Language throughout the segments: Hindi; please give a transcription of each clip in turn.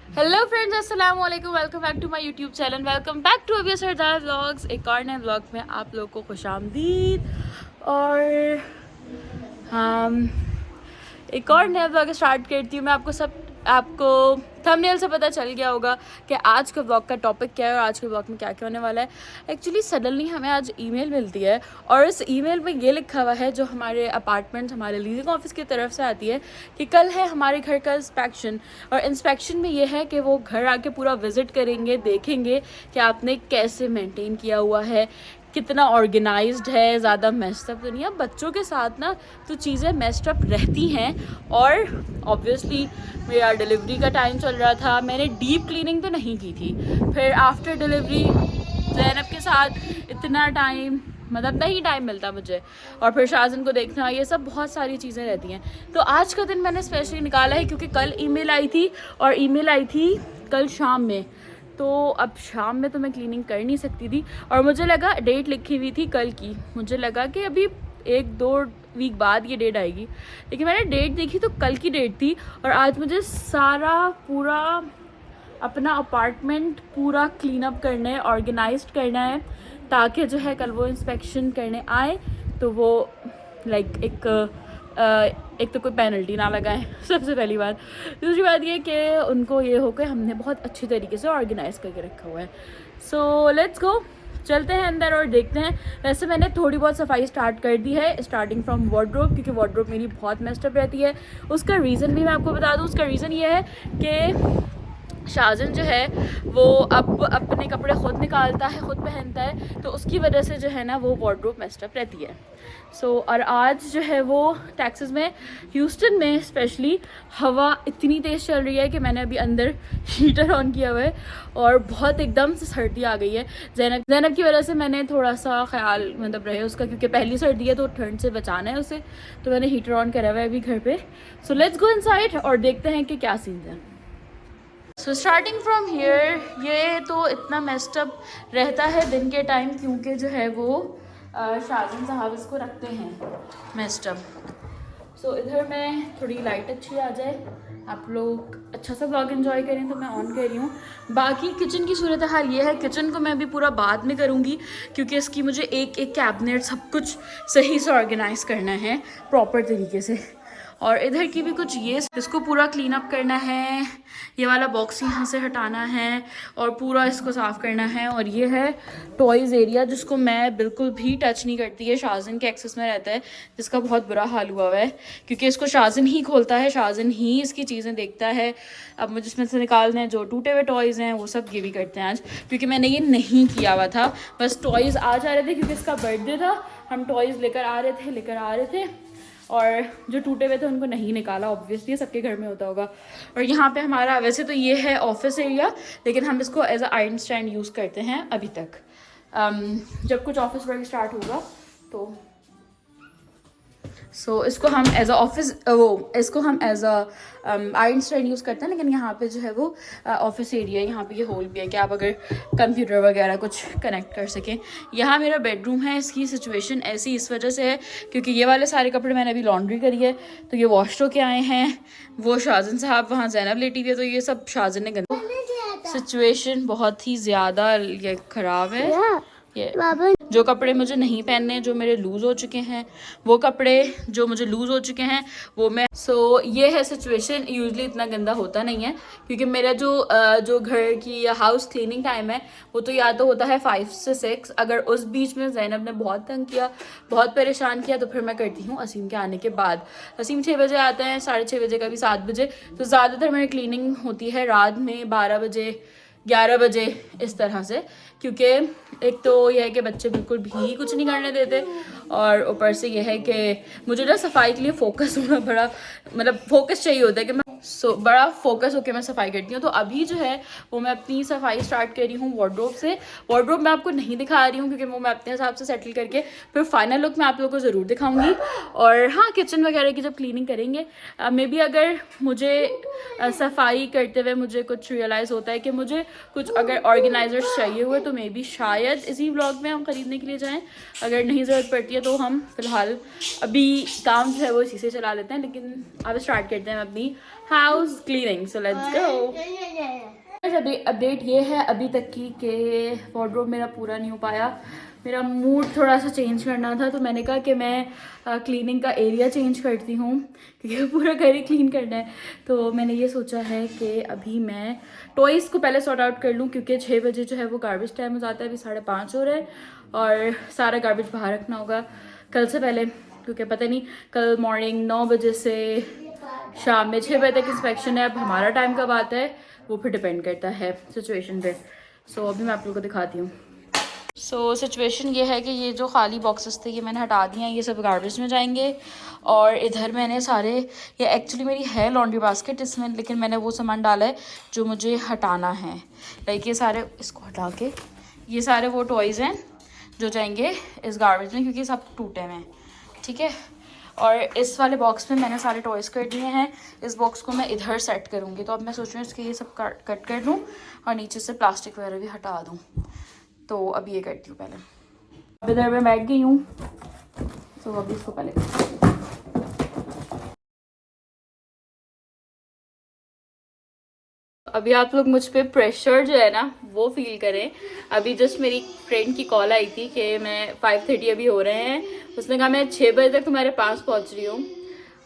हेलो फ्रेंड्स, अस्सलाम वालेकुम। Welcome back to my YouTube channel. Welcome back to Abhi Sardar vlogs. एक और नए व्लॉग में आप लोगों को खुशामदीद। और हम एक और नया व्लॉग स्टार्ट करती हूँ। मैं आपको थंबनेल से पता चल गया होगा कि आज के व्लॉग का टॉपिक क्या है और आज के व्लॉग में क्या क्या होने वाला है। एक्चुअली सडनली हमें आज ईमेल मिलती है और इस ईमेल में ये लिखा हुआ है, जो हमारे अपार्टमेंट हमारे लीजिंग ऑफिस की तरफ से आती है, कि कल है हमारे घर का इंस्पेक्शन। और इंस्पेक्शन में ये है कि वो घर आके पूरा विजिट करेंगे, देखेंगे कि आपने कैसे मेंटेन किया हुआ है, कितना ऑर्गेनाइज्ड है, ज़्यादा मेस्टअप तो नहीं है। बच्चों के साथ ना तो चीज़ें मेस्टअप रहती हैं। और ऑब्वियसली मेरा डिलीवरी का टाइम चल रहा था, मैंने डीप क्लीनिंग तो नहीं की थी। फिर आफ्टर डिलीवरी ज़ैनब के साथ इतना टाइम मतलब नहीं टाइम मिलता मुझे, और फिर शाज़न को देखना, ये सब बहुत सारी चीज़ें रहती हैं। तो आज का दिन मैंने स्पेशली निकाला है क्योंकि कल ईमेल आई थी, और ईमेल आई थी कल शाम में। तो अब शाम में तो मैं क्लीनिंग कर नहीं सकती थी, और मुझे लगा डेट लिखी हुई थी कल की, मुझे लगा कि अभी 1-2 वीक बाद ये डेट आएगी, लेकिन मैंने डेट देखी तो कल की डेट थी। और आज मुझे सारा पूरा अपना अपार्टमेंट पूरा क्लीन अप करना है, ऑर्गेनाइज्ड करना है, ताकि जो है कल वो इंस्पेक्शन करने आए तो वो लाइक एक तो कोई पेनल्टी ना लगाएं सबसे पहली बात। दूसरी बात ये कि उनको ये हो कि हमने बहुत अच्छी तरीके से ऑर्गेनाइज करके रखा हुआ है। सो लेट्स गो, चलते हैं अंदर और देखते हैं। वैसे मैंने थोड़ी बहुत सफाई स्टार्ट कर दी है, स्टार्टिंग फ्रॉम वार्डरोब, क्योंकि वार्डरोब मेरी बहुत मेस्टअप रहती है। उसका रीज़न भी मैं आपको बता दूँ। उसका रीज़न ये है कि शाज़न जो है वो अब अपने कपड़े ख़ुद निकालता है, ख़ुद पहनता है, तो उसकी वजह से जो है ना वो वार्डरोब मेस्टअप रहती है। और आज जो है वो टेक्सास में, ह्यूस्टन में स्पेशली, हवा इतनी तेज़ चल रही है कि मैंने अभी अंदर हीटर ऑन किया हुआ है और बहुत एकदम से सर्दी आ गई है। ज़ैनब की वजह से मैंने थोड़ा सा ख्याल मतलब रहे उसका, क्योंकि पहली सर्दी है तो ठंड से बचाना है उसे, तो मैंने हीटर ऑन करा हुआ है अभी घर पे। सो लेट्स गो इनसाइड और देखते हैं कि क्या सीन है। सो स्टार्टिंग फ्रॉम हियर, ये तो इतना मेस्टअप रहता है दिन के टाइम, क्योंकि जो है वो शाज़न साहब इसको रखते हैं मेस्टअप। सो इधर मैं थोड़ी लाइट अच्छी आ जाए, आप लोग अच्छा सा व्लॉग एंजॉय करें, तो मैं ऑन कर रही हूँ। बाकी किचन की सूरत हाल ये है, किचन को मैं अभी पूरा बाद में करूँगी, क्योंकि इसकी मुझे एक एक कैबिनेट सब कुछ सही से ऑर्गेनाइज़ करना है प्रॉपर तरीके से। और इधर की भी कुछ ये, इसको पूरा क्लीन अप करना है, ये वाला बॉक्स यहाँ से हटाना है और पूरा इसको साफ़ करना है। और ये है टॉयज़ एरिया, जिसको मैं बिल्कुल भी टच नहीं करती है, शाज़न के एक्सेस में रहता है, जिसका बहुत बुरा हाल हुआ है, क्योंकि इसको शाज़न ही खोलता है, शाज़न ही इसकी चीज़ें देखता है। अब मुझे इसमें से निकालने हैं जो टूटे हुए टॉयज़ हैं, वो सब ये भी करते हैं आज, क्योंकि मैंने ये नहीं किया हुआ था। बस टॉयज़ आ जा रहे थे क्योंकि इसका बर्थडे था, हम टॉयज़ लेकर आ रहे थे, और जो टूटे हुए थे उनको नहीं निकाला। ऑब्वियसली सबके घर में होता होगा। और यहाँ पे हमारा वैसे तो ये है ऑफिस एरिया, लेकिन हम इसको as a iron stand use करते हैं अभी तक। जब कुछ ऑफिस वर्क स्टार्ट होगा तो इसको हम एज अ इसको हम as a iron stand use करते हैं। लेकिन यहाँ पे जो है वो ऑफिस एरिया है, यहाँ पे ये होल भी है कि आप अगर कंप्यूटर वगैरह कुछ कनेक्ट कर सकें। यहाँ मेरा बेडरूम है, इसकी सिचुएशन ऐसी इस वजह से है क्योंकि ये वाले सारे कपड़े मैंने अभी लॉन्ड्री करी है, तो ये वॉश हो के आए हैं। वो शाज़न साहब वहाँ ज़ैनब लेटी हुई है, तो ये सब शाज़न ने गंदा, सिचुएशन बहुत ही ज़्यादा ये ख़राब है। ये जो कपड़े मुझे नहीं पहनने, जो मेरे लूज़ हो चुके हैं, वो कपड़े जो मुझे लूज़ हो चुके हैं वो मैं ये है सिचुएशन। यूजुअली इतना गंदा होता नहीं है, क्योंकि मेरा जो घर की या हाउस क्लीनिंग टाइम है वो तो या तो होता है 5 से 6। अगर उस बीच में ज़ैनब ने बहुत तंग किया, बहुत परेशान किया, तो फिर मैं करती हूँ असीम के आने के बाद। असीम 6 बजे आते हैं, 6:30 बजे, कभी 7 बजे। तो ज़्यादातर मेरी क्लीनिंग होती है रात में 12 बजे 11 बजे इस तरह से, क्योंकि एक तो यह है कि बच्चे बिल्कुल भी कुछ नहीं करने देते, और ऊपर से यह है कि मुझे ना सफाई के लिए फोकस होना बड़ा मतलब फोकस चाहिए होता है कि मैं बड़ा फोकस होकर मैं सफाई करती हूँ। तो अभी जो है वो मैं अपनी सफाई स्टार्ट कर रही हूँ वार्डरोब से। वार्डरोब मैं आपको नहीं दिखा रही हूँ क्योंकि वो मैं अपने हिसाब से सेटल करके फिर फाइनल लुक मैं आप लोगों को ज़रूर दिखाऊंगी। और हाँ, किचन वगैरह की जब क्लीनिंग करेंगे, मे बी अगर मुझे सफाई करते हुए मुझे कुछ रियलाइज़ होता है कि मुझे कुछ अगर ऑर्गेनाइजर्स चाहिए हुए, तो मे बी शायद इसी व्लॉग में हम ख़रीदने के लिए जाएँ। अगर नहीं ज़रूरत पड़ती है तो हम फ़िलहाल अभी काम जो है वो इसी से चला लेते हैं। लेकिन अब स्टार्ट करते हैं अपनी house cleaning. So let's go. अभी अपडेट ये है अभी तक की कि वार्डरोब मेरा पूरा नहीं हो पाया। मेरा मूड थोड़ा सा चेंज करना था, तो मैंने कहा कि मैं क्लीनिंग का एरिया चेंज करती हूँ क्योंकि पूरा घर ही क्लीन करना है। तो मैंने ये सोचा है कि अभी मैं टॉयज़ को पहले सॉर्ट आउट कर लूँ क्योंकि 6 बजे जो है वो गार्बेज टाइम हो जाता है। अभी 5:30 हो रहा है और सारा गार्बेज बाहर रखना होगा कल से पहले, क्योंकि पता नहीं कल मॉर्निंग 9 बजे से शाम में 6 बजे तक इंस्पेक्शन है। अब हमारा टाइम कब आता है वो फिर डिपेंड करता है सिचुएशन पे। सो अभी मैं आप लोगों को दिखाती हूँ। सो सिचुएशन ये है कि ये जो खाली बॉक्सेस थे ये मैंने हटा दिए हैं, ये सब गार्बेज में जाएंगे। और इधर मैंने सारे, ये एक्चुअली मेरी है लॉन्ड्री बास्केट इसमें, लेकिन मैंने वो सामान डाला है जो मुझे हटाना है। लाइक ये सारे, इसको हटा के ये सारे वो टॉयज़ हैं जो जाएंगे इस गार्बेज में क्योंकि सब टूटे हुए हैं, ठीक है। और इस वाले बॉक्स में मैंने सारे टॉयज़ कर दिए हैं। इस बॉक्स को मैं इधर सेट करूँगी। तो अब मैं सोच रही हूँ इसके ये सब कट कर दूँ और नीचे से प्लास्टिक वगैरह भी हटा दूँ। तो अभी ये करती हूँ पहले। अब इधर मैं बैठ गई हूँ, तो अभी इसको पहले अभी आप लोग मुझ पे प्रेशर जो है ना वो फील करें। अभी जस्ट मेरी फ्रेंड की कॉल आई थी कि मैं 5:30 अभी हो रहे हैं, उसने कहा मैं 6 बजे तक तुम्हारे पास पहुंच रही हूँ।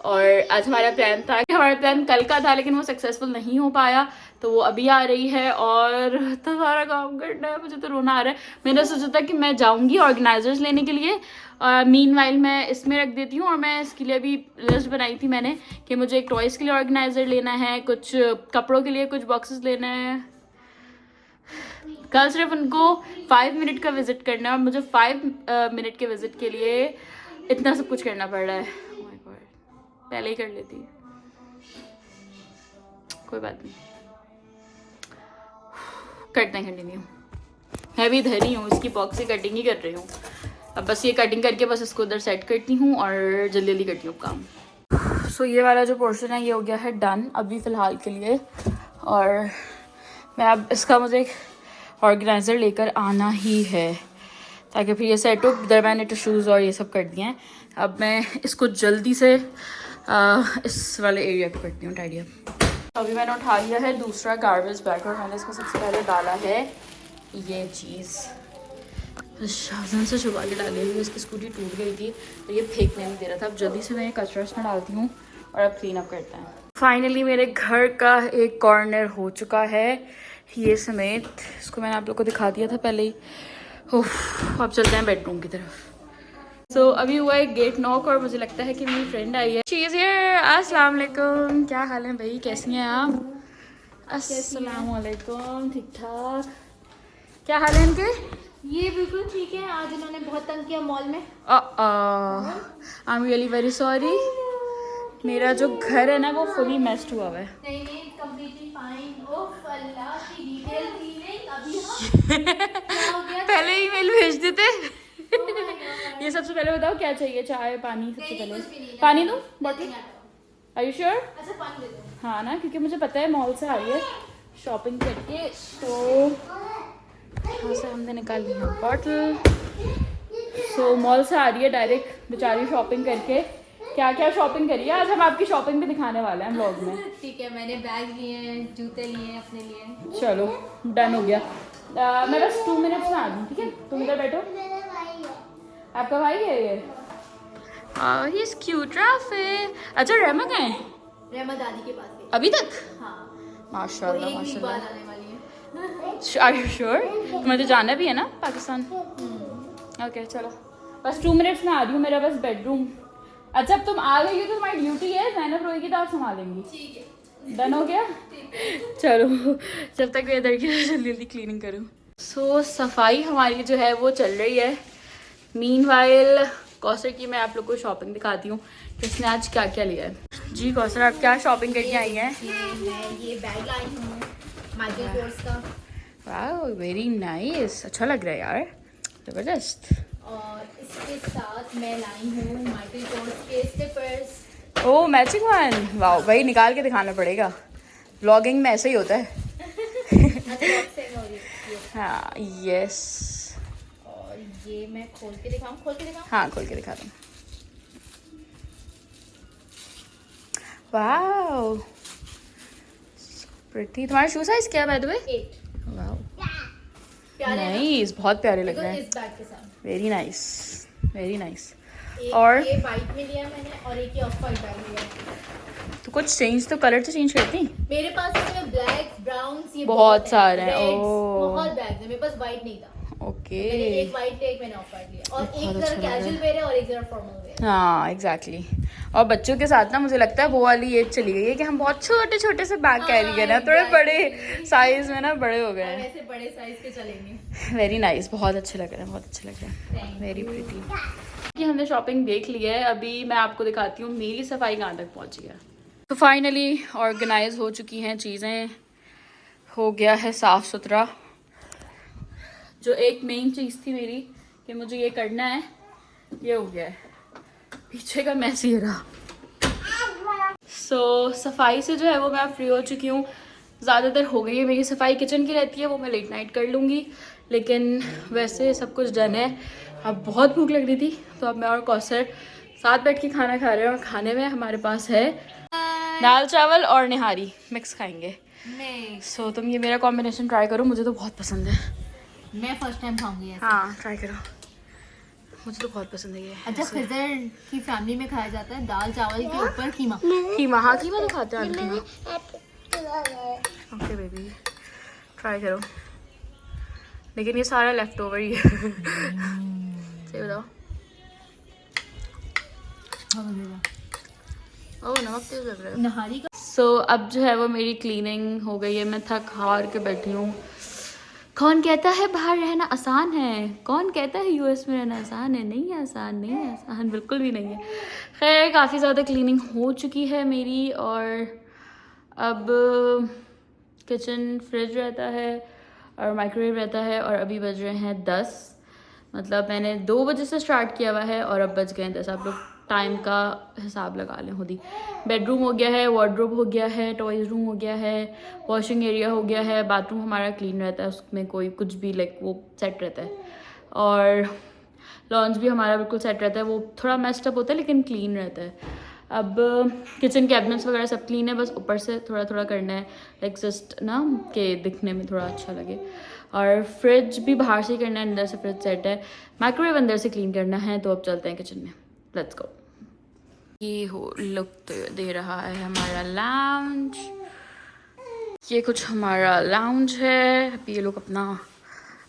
और आज हमारा प्लान कल का था लेकिन वो सक्सेसफुल नहीं हो पाया, तो वो अभी आ रही है और तो सारा काम करना है। मुझे तो रोना आ रहा है। मैंने सोचा था कि मैं जाऊंगी ऑर्गेनाइजर्स लेने के लिए, मीनवाइल मैं इसमें रख देती हूँ। और मैं इसके लिए अभी लिस्ट बनाई थी मैंने कि मुझे एक टॉयज़ के लिए ऑर्गेनाइजर लेना है, कुछ कपड़ों के लिए कुछ बॉक्सेस लेना है। कल सिर्फ उनको 5 मिनट का विजिट करना है और मुझे 5 मिनट के विजिट के लिए इतना सब कुछ करना पड़ रहा है। Oh my God, पहले ही कर लेती, कोई बात नहीं, करते हैं कंटिन्यू। मैं भी इधर ही हूँ, इसकी बॉक्स से कटिंग ही कर रही हूँ। अब बस ये कटिंग करके बस इसको उधर सेट करती हूँ और जल्दी जल्दी करती हूँ काम। सो ये वाला जो पोर्शन है ये हो गया है डन अभी फ़िलहाल के लिए। और मैं अब इसका मुझे एक ऑर्गेनाइज़र लेकर आना ही है ताकि फिर ये सेट हो। इधर मैंने टिश्यूज़ और ये सब कर दिए हैं। अब मैं इसको जल्दी से इस वाले एरिया को करती हूँ टाइडी अप। अभी मैंने उठा लिया है दूसरा गार्बेज बैग और मैंने इसमें सबसे पहले डाला है ये चीज़। शाहजहान से छुपा के डाली हुई, इसकी स्कूटी टूट गई थी तो ये फेंकने नहीं दे रहा था। अब जल्दी से मैं ये कचरा इसमें डालती हूँ और अब क्लीन अप करते हैं। फाइनली मेरे घर का एक कॉर्नर हो चुका है ये समेत। इसको मैंने आप लोग को दिखा दिया था पहले ही। अब चलते हैं बेडरूम की तरफ। सो अभी हुआ है गेट नॉक और मुझे लगता है कि मेरी फ्रेंड आई है। She is here. अस्सलाम वालेकुम, क्या हाल है भाई, कैसी हैं आप? अस्सलाम वालेकुम, ठीक ठाक। क्या हाल है इनके? ये बिल्कुल ठीक है। आज इन्होंने बहुत तंग किया मॉल में। I am really very sorry. मेरा जो घर है ना वो फुली मेस्ड हुआ हुआ है। नहीं नहीं, कंप्लीटली फाइन। ओह अल्लाह की डिटेल क्लीनिंग अभी क्या हो गया? पहले ईमेल भेज देते। ये सबसे पहले बताओ क्या चाहिए, चाय पानी? सबसे पहले पानी दो बॉटल। Are you sure? अच्छा पानी दे दो। हाँ ना, क्योंकि मुझे पता है मॉल से आ रही है शॉपिंग करके, तो यहाँ से हमने निकाल लिया बॉटल। सो मॉल से आ रही है डायरेक्ट बेचारी शॉपिंग करके। क्या क्या शॉपिंग करी है आज हम आपकी शॉपिंग भी दिखाने वाले हैं व्लॉग में। ठीक है, मैंने बैग लिए हैं, जूते लिए हैं अपने लिए। चलो डन हो गया। मैं बस 2 मिनट्स में आ गई, ठीक है? तुम इधर बैठो। आपका भाई है ये? He is cute Rafe. अच्छा रहमा कहाँ है? रहमा दादी के पास गई। अभी तक? हाँ, माशाल्लाह एक वीक बाद माशाल्लाह। आने वाली है। Are you sure? तुम्हें तो जाना भी है ना पाकिस्तान? ओके चलो, बस 2 मिनट्स में आ रही हूँ। मेरा बस बेडरूम। अच्छा अब तुम आ गई हो तो तुम्हारी ड्यूटी है, ज़ैनब रोएगी तो आप संभालेंगी। ठीक है, डन हो गया? चलो जब तक मैं इधर की जल्दी जल्दी क्लीनिंग करूँ। सो सफाई हमारी जो है वो चल रही है। मीनवाइल कौसर की मैं आप लोग को शॉपिंग दिखाती हूँ कि इसने आज क्या क्या लिया है। जी कौसर, आप क्या शॉपिंग करके आई हैं? मैं ये बैग लाई हूँ माइकल कोर्स का। वाह वेरी नाइस, अच्छा लग रहा है यार, ज़बरदस्त। और इसके साथ मैं लाई हूँ माइकल कोर्स के स्लिपर्स। ओह मैचिंग वन, वाह भाई निकाल के दिखाना पड़ेगा, व्लॉगिंग में ऐसे ही होता है। हाँ यस। और ये मैं खोल के दिखाऊँ? हाँ खोल के दिखा दो। वाह प्रिटी। तुम्हारा शू साइज क्या है बाय द वे? 8 वाओ प्यारे ना? नाइस, बहुत प्यारे लग देखो रहे हैं। इस बैग के साथ वेरी नाइस, वेरी नाइस। एक और ये वाइट में लिया मैंने और एक ये ऑफ वाइट बैग लिया। तो कुछ चेंज तो कलर तो चेंज करती। मेरे पास इसमें ब्लैक ब्राउन ये बहुत सारे हैं, रेड्स, ओह। बहुत बैग्स है। मेरे पास वाइट नहीं था, ओके मैंने एक वाइट लिया, एक मैंने ऑफ वाइट लिया और बहुत एक अच्छा जरा लग रहा है। कैजुअल वेयर है और एक जरा फॉर्मल वेयर। हाँ एग्जैक्टली और बच्चों के साथ ना मुझे लगता है वो वाली एज चली गई है कि हम बहुत छोटे छोटे से बैग कैरी करें, थोड़े बड़े साइज में ना बड़े हो गए हैं। ऐसे बड़े साइज के चलेंगे। वेरी नाइस, बहुत अच्छे लग रहे हैं, बहुत अच्छे लग रहे हैं, वेरी प्रिटी। कि हमने शॉपिंग देख ली है, अभी मैं आपको दिखाती हूँ मेरी सफाई कहाँ तक पहुँची है। तो फाइनली ऑर्गेनाइज हो चुकी हैं चीज़ें, हो गया है साफ़ सुथरा। जो एक मेन चीज़ थी मेरी कि मुझे ये करना है, ये हो गया है। पीछे का मैस ये रहा। सफाई से जो है वो मैं फ्री हो चुकी हूँ, ज़्यादातर हो गई है मेरी सफाई। किचन की रहती है वो मैं लेट नाइट कर लूँगी, लेकिन वैसे सब कुछ डन है। अब बहुत भूख लग रही थी तो अब मैं और कौसर साथ बैठ के खाना खा रहे हैं और खाने में हमारे पास है दाल चावल और निहारी मिक्स खाएंगे। सो तुम ये मेरा कॉम्बिनेशन ट्राई करो, मुझे तो बहुत पसंद है। मैं फर्स्ट टाइम खाऊंगी ऐसे। हाँ ट्राई करो, मुझे तो बहुत पसंद है ये। अच्छा खिजर की फैमिली में खाया जाता है दाल चावल के ऊपर कीमा। कीमा, हाँ कीमा तो खाते हैं कीमा। ओके बेबी ट्राई करो, लेकिन ये सारा लेफ्ट ओवर ही है। सही बताओ। ओह नमक तेज लग रहा है। नहारी का अब जो है वो मेरी क्लीनिंग हो गई है, मैं थक हार के बैठी हूँ। कौन कहता है बाहर रहना आसान है, कौन कहता है यूएस में रहना आसान है? नहीं है आसान, नहीं है आसान, बिल्कुल भी नहीं है। खैर काफ़ी ज़्यादा क्लीनिंग हो चुकी है मेरी और अब किचन फ्रिज रहता है और माइक्रोवेव रहता है और अभी बज रहे हैं 10। मतलब मैंने 2 बजे से स्टार्ट किया हुआ है और अब बज गए हैं 10। आप लोग टाइम का हिसाब लगा लें खुद ही। बेडरूम हो गया है, वार्डरोब हो गया है, टॉयज रूम हो गया है, वॉशिंग एरिया हो गया है, बाथरूम हमारा क्लीन रहता है, उसमें कोई कुछ भी लाइक वो सेट रहता है और लॉन्च भी हमारा बिल्कुल सेट रहता है। वो थोड़ा मेस्ड अप होता है लेकिन क्लीन रहता है। अब किचन कैबिनेट्स वगैरह सब क्लीन है, बस ऊपर से थोड़ा थोड़ा करना है लाइक जस्ट ना कि दिखने में थोड़ा अच्छा लगे। और फ्रिज भी बाहर से ही करना है, अंदर से फ्रिज सेट है। माइक्रोवेव अंदर से क्लीन करना है। तो अब चलते हैं किचन में, लेट्स गो। ये हो लुक तो दे रहा है हमारा लाउंज। ये कुछ हमारा लाउंज है। अभी ये लोग अपना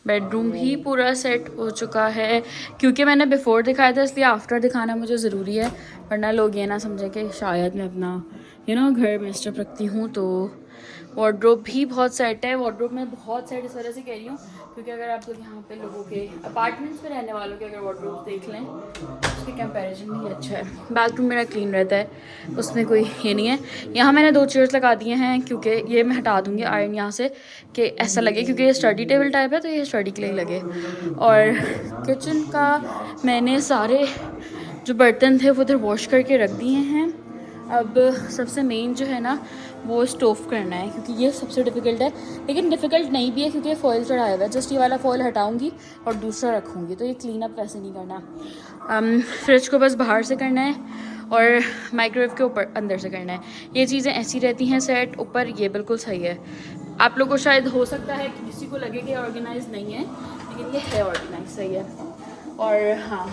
बेडरूम भी पूरा सेट हो चुका है, क्योंकि मैंने बिफोर दिखाया था इसलिए आफ्टर दिखाना मुझे ज़रूरी है, वरना लोग ये ना समझे कि शायद मैं अपना घर मेस्टअप रखती हूँ। तो वार्डरोब भी बहुत सेट है। वार्डरोब में बहुत सेट इस वजह से कह रही हूँ क्योंकि अगर आप लोग यहाँ पे लोगों के अपार्टमेंट्स में रहने वालों के अगर वार्डरोब देख लें उसके कंपैरिजन में ये अच्छा है। बाथरूम मेरा क्लीन रहता है, उसमें कोई ये नहीं है। यहाँ मैंने 2 चेयर्स लगा दिए हैं क्योंकि ये मैं हटा दूँगी आयरन यहाँ से कि ऐसा लगे, क्योंकि ये स्टडी टेबल टाइप है तो ये स्टडी के लिए लगे। और किचन का मैंने सारे जो बर्तन थे वो उधर वॉश करके रख दिए हैं। अब सबसे मेन जो है ना वो स्टोव करना है, क्योंकि ये सबसे डिफ़िकल्ट है, लेकिन डिफ़िकल्ट नहीं भी है क्योंकि ये फॉइल चढ़ाया हुआ है। जस्ट ये वाला फॉइल हटाऊंगी और दूसरा रखूँगी, तो ये क्लीन अप वैसे नहीं करना। फ्रिज को बस बाहर से करना है और माइक्रोवेव के ऊपर अंदर से करना है। ये चीज़ें ऐसी रहती हैं सेट ऊपर, ये बिल्कुल सही है। आप लोगों को शायद हो सकता है कि किसी को लगे कि ऑर्गेनाइज नहीं है, लेकिन ये है ऑर्गेनाइज, सही है। और हाँ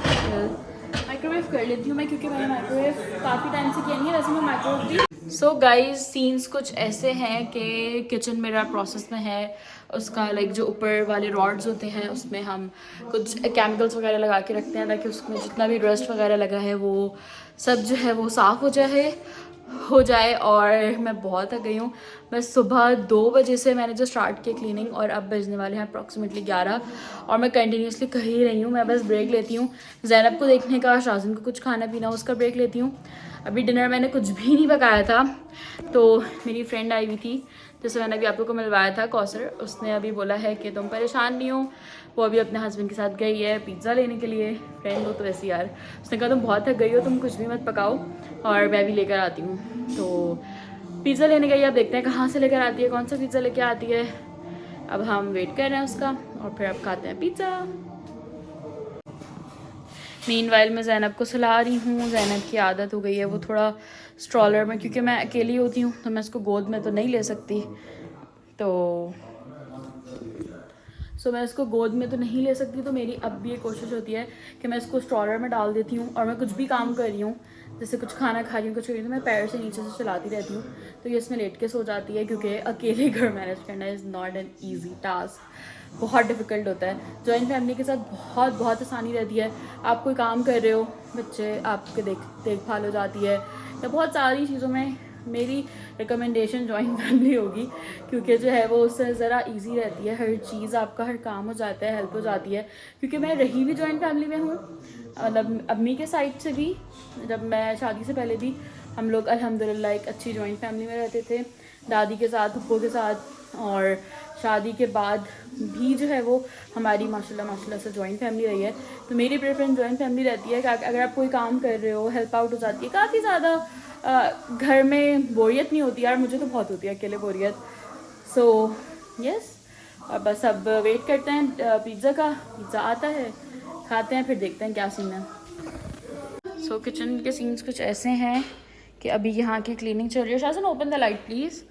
माइक्रोवेव कर लेती हूँ मैं, क्योंकि मैंने माइक्रोवेव काफ़ी टाइम से किया नहीं है, वैसे मैं माइक्रोवेव भी। सो गाइज सीन्स कुछ ऐसे हैं कि किचन मेरा प्रोसेस में है, उसका लाइक जो ऊपर वाले रॉड्स होते हैं उसमें हम कुछ केमिकल्स वगैरह लगा के रखते हैं ताकि उसमें जितना भी रस्ट वगैरह लगा है वो सब जो है वो साफ़ हो जाए। और मैं बहुत थक गई हूँ। मैं सुबह 2 बजे से मैंने जो स्टार्ट किया क्लीनिंग और अब बजने वाले हैं अप्रॉक्सीमेटली 11 और मैं कंटिन्यूसली कर ही रही हूँ। मैं बस ब्रेक लेती हूँ ज़ैनब को देखने का, शाज़न को कुछ खाना पीना उसका ब्रेक लेती हूँ। अभी डिनर मैंने कुछ भी नहीं पकाया था, तो मेरी फ्रेंड आई हुई थी जिससे मैंने अभी आप लोग को मिलवाया था, कौसर, उसने अभी बोला है कि तुम परेशान नहीं हो, वो अभी अपने हस्बैंड के साथ गई है पिज़्ज़ा लेने के लिए। फ्रेंड हो तो ऐसे यार, उसने कहा तुम बहुत थक गई हो, तुम कुछ भी मत पकाओ और मैं भी लेकर आती हूँ। तो पिज़्ज़ा लेने गई, अब देखते हैं कहाँ से लेकर आती है, कौन सा पिज़्ज़ा लेकर आती है। अब हम वेट कर रहे हैं उसका और फिर अब खाते हैं पिज़्ज़ा। मीनवाइल मैं ज़ैनब को सुला रही हूँ। ज़ैनब की आदत हो गई है वो थोड़ा स्ट्रॉलर में, क्योंकि मैं अकेली होती हूँ तो मैं उसको गोद में तो नहीं ले सकती, तो मैं इसको गोद में तो नहीं ले सकती, तो मेरी अब भी ये कोशिश होती है कि मैं इसको स्ट्रॉलर में डाल देती हूँ और मैं कुछ भी काम कर रही हूँ, जैसे कुछ खाना खा रही हूँ, कुछ कर रही हूँ, तो मैं पैर से नीचे से चलाती रहती हूँ, तो ये इसमें लेट के सो जाती है, क्योंकि अकेले घर मैनेज करना is not an easy task, बहुत डिफ़िकल्ट होता है। जॉइंट फैमिली के साथ बहुत बहुत आसानी रहती है। आप कोई काम कर रहे हो, बच्चे आपके देखभाल हो जाती है, या बहुत सारी चीज़ों में मेरी रिकमेंडेशन जॉइंट फैमिली होगी, क्योंकि जो है वो उससे ज़रा इजी रहती है, हर चीज़ आपका हर काम हो जाता है, हेल्प हो जाती है। क्योंकि मैं रही भी जॉइंट फैमिली में हूँ, मतलब अम्मी के साइड से भी, जब मैं शादी से पहले भी हम लोग अल्हम्दुलिल्लाह एक अच्छी जॉइंट फैमिली में रहते थे, दादी के साथ, फूफो के साथ, और शादी के बाद भी जो है वो हमारी माशाल्लाह से जॉइंट फैमिली रही है। तो मेरी प्रेफरेंस जॉइंट फैमिली रहती है कि अगर आप कोई काम कर रहे हो, हेल्प आउट हो जाती है, काफ़ी ज़्यादा घर में बोरियत नहीं होती यार, मुझे तो बहुत होती है अकेले बोरियत। सो यस, और बस अब वेट करते हैं पिज़्ज़ा का, पिज़्ज़ा आता है, खाते हैं, फिर देखते हैं क्या सीन है। सो किचन के सीन्स कुछ ऐसे हैं कि अभी यहाँ की क्लीनिंग चल रही है। शासन ओपन द लाइट प्लीज़।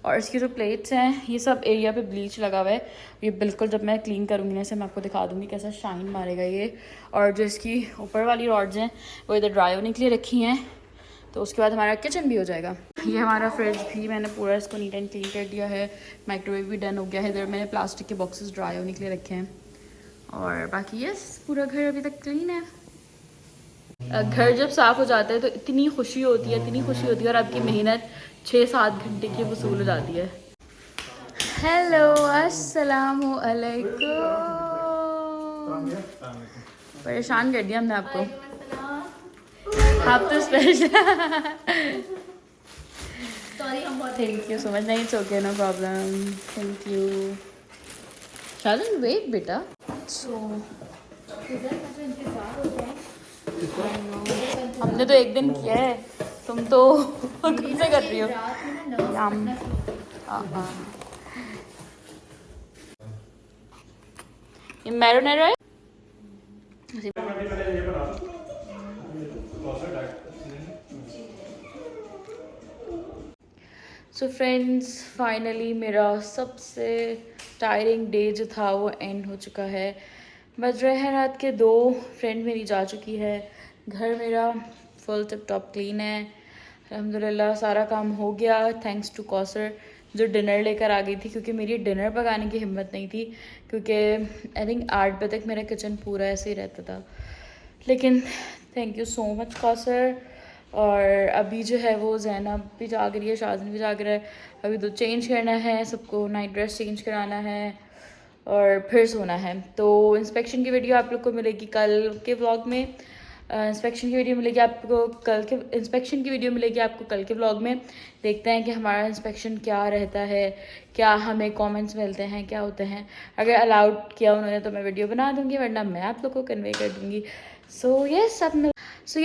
और इसकी जो प्लेट्स हैं, ये सब एरिया पे ब्लीच लगा हुआ है, ये बिल्कुल जब मैं क्लीन करूँगी ना, इसे मैं आपको दिखा दूँगी कैसा शाइन मारेगा ये। और जो इसकी ऊपर वाली रॉड्स हैं वो इधर ड्राई होने के लिए रखी हैं, तो उसके बाद हमारा किचन भी हो जाएगा। ये हमारा फ्रिज भी मैंने पूरा इसको नीट एंड क्लीन कर दिया है, माइक्रोवेव भी डन हो गया है, इधर मैंने प्लास्टिक के बॉक्सेस ड्राई होने के लिए रखे हैं, और बाकी यस पूरा घर अभी तक क्लीन है। घर जब साफ़ हो जाता है तो इतनी खुशी होती है, इतनी खुशी होती है, और आपकी मेहनत 6-7 घंटे की वसूल हो जाती है। हेलो, अस्सलामु अलैकुम। परेशान कर दिया हमने आपको। आप तो स्पेशल। सॉरी, हम बहुत थैंक यू सो मच। नहीं, it's okay, no problem, thank you. Shalan wait बेटा। सो हमने तो एक दिन किया है, तुम तो खुद से कर रही हो। ये मैरिनेड है। सो फ्रेंड्स, फाइनली मेरा सबसे टायरिंग डे जो था वो एंड हो चुका है। बज रहे हैं रात के 2, फ्रेंड मेरी जा चुकी है, घर मेरा फुल टिप टॉप क्लीन है अल्हम्दुलिल्लाह, सारा काम हो गया थैंक्स टू कौसर जो डिनर लेकर आ गई थी, क्योंकि मेरी डिनर पकाने की हिम्मत नहीं थी, क्योंकि आई थिंक 8 बजे तक मेरा किचन पूरा ऐसे ही रहता था। लेकिन thank you so much Kausar. और अभी जो है वो ज़ैनब भी जाग रही है, शाज़न भी जाग रहा है, अभी दूध चेंज करना है, सबको नाइट ड्रेस चेंज कराना है और फिर सोना है। तो इंस्पेक्शन की वीडियो आप लोग को मिलेगी कल के व्लॉग में, इंस्पेक्शन की वीडियो मिलेगी आपको कल के व्लॉग में। देखते हैं कि हमारा इंस्पेक्शन क्या रहता है, क्या हमें कमेंट्स मिलते हैं, क्या होते हैं। अगर अलाउड किया उन्होंने तो मैं वीडियो बना दूँगी, वरना मैं आप लोग को कन्वे कर दूँगी। सो ये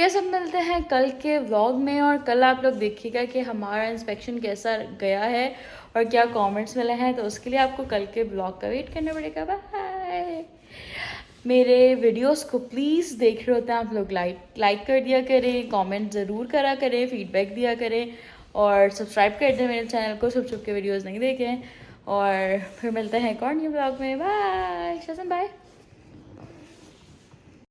सब मिलते हैं कल के व्लॉग में, और कल आप लोग देखिएगा कि हमारा इंस्पेक्शन कैसा गया है और क्या कमेंट्स मिले हैं, तो उसके लिए आपको कल के व्लॉग का वेट करना पड़ेगा। बाय। मेरे वीडियोस को प्लीज़ देख रहे होते हैं आप लोग, लाइक कर दिया करें, कमेंट ज़रूर करा करें, फीडबैक दिया करें, और सब्सक्राइब कर दें मेरे चैनल को, छुप के वीडियोस नहीं देखें। और फिर मिलते हैं एक और न्यू व्लॉग में। बाय शासन, बाय।